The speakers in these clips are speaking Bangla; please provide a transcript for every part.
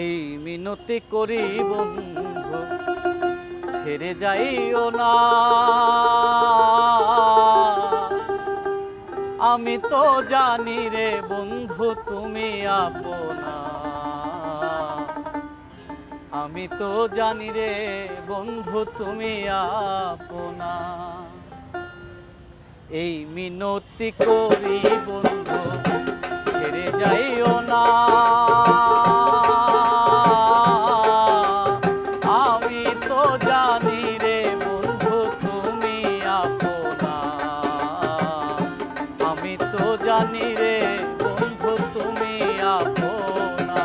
এই মিনতি করি বন্ধু ছেড়ে যাইও না। আমি তো জানি রে বন্ধু তুমি আপনা, আমি তো জানি রে বন্ধু তুমি আপনা। এই মিনতি করি বন্ধু ছেড়ে যাইও না। আমি তো জানি রে বন্ধু তুমি আপনা, আমি তো জানি রে বন্ধু তুমি আপনা।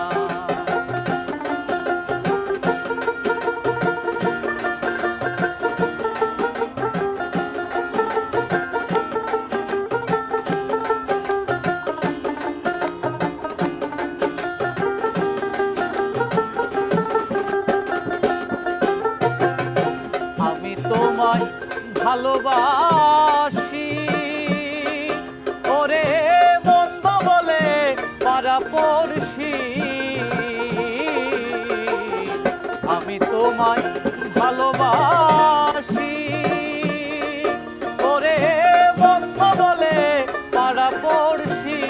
আমি তোমায় ভালোবাসি ওরে মন্দ বলে পাড়াপড়শি। আমি তোমায় ভালোবাসি ওরে মন্দ বলে পাড়াপড়শি।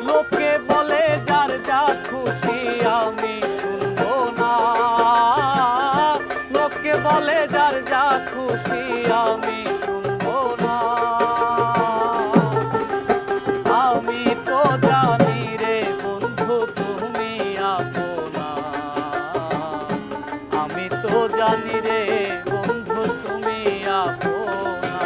লোকে বলে যার যা খুশি আমি শুনবো না, লোকে বলে যার যা খুশি আমি শুনবো না। আমি তো জানি রে বন্ধু তুমি আপনা, আমি তো জানি রে বন্ধু তুমি আপনা।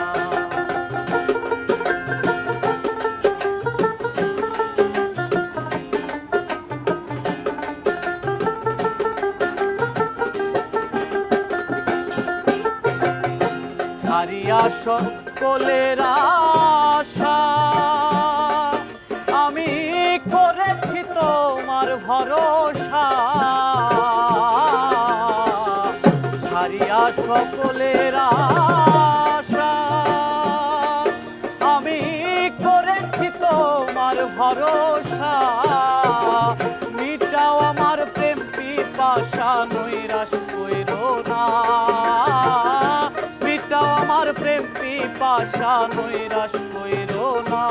ছাড়িয়া সকলের আশা আমি করেছি তোমার ভরসা। ছাড়িয়া সকলের আশা আমি করেছি তোমার ভরসা। মিটাও আমার প্রেম পিপাসা নৈরাশ কইরো না, মিটাও আমার প্রেম পিপাসা নৈরাশ কইরো না।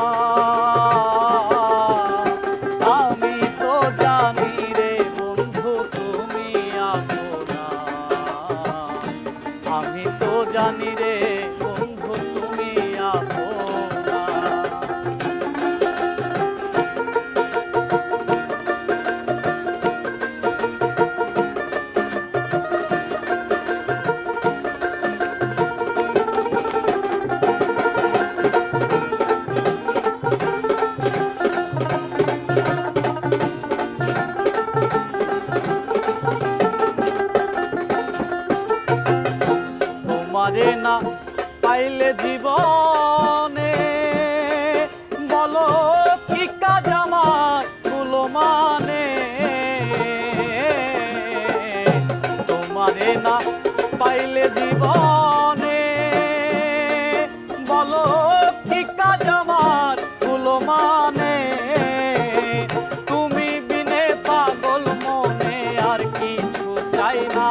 আমি তো জানি রে বন্ধু তুমি আপনা, আমি তো জানি রে বন্ধু তুমি আপনা। তোমারে না পাইলে জীবনে বলো কি কাজ আমার কুলো মানে। তোমারে না পাইলে জীবনে বলো কি কাজ আমার কুলো মানে। তুমি বিনে পাগল মনে আর কিছু চাই না,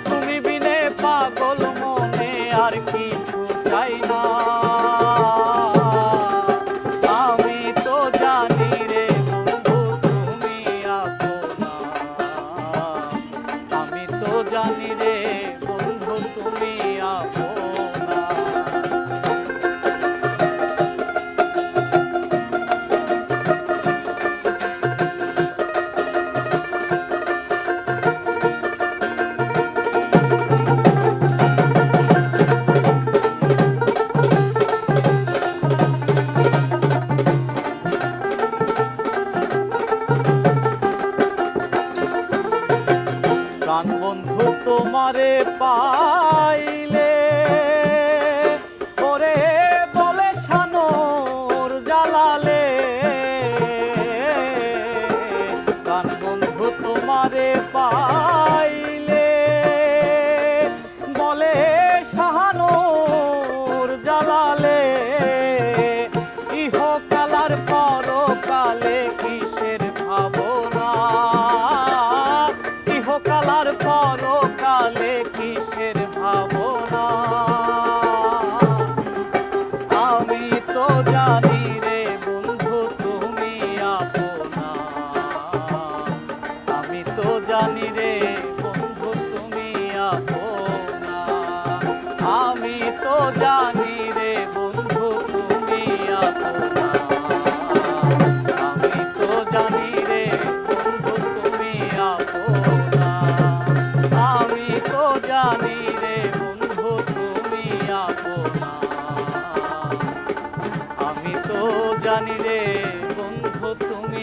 তুমি বিনে পাগল মনে আর কিছু চাই না। আমি তো জানি রে বন্ধু তুমি আপনা, আমি তো জানি রে বন্ধু তুমি আপনা। প্রাণ বন্ধু তোমারে পাইলে ওরে বলে শানুর জালালে। প্রাণ বন্ধু তোমারে পাইলে বলে শাহানুর জালালে। ইহকাল আর পরকালে কিসের ভাবনা, আমি তো জানি রে বন্ধু তুমি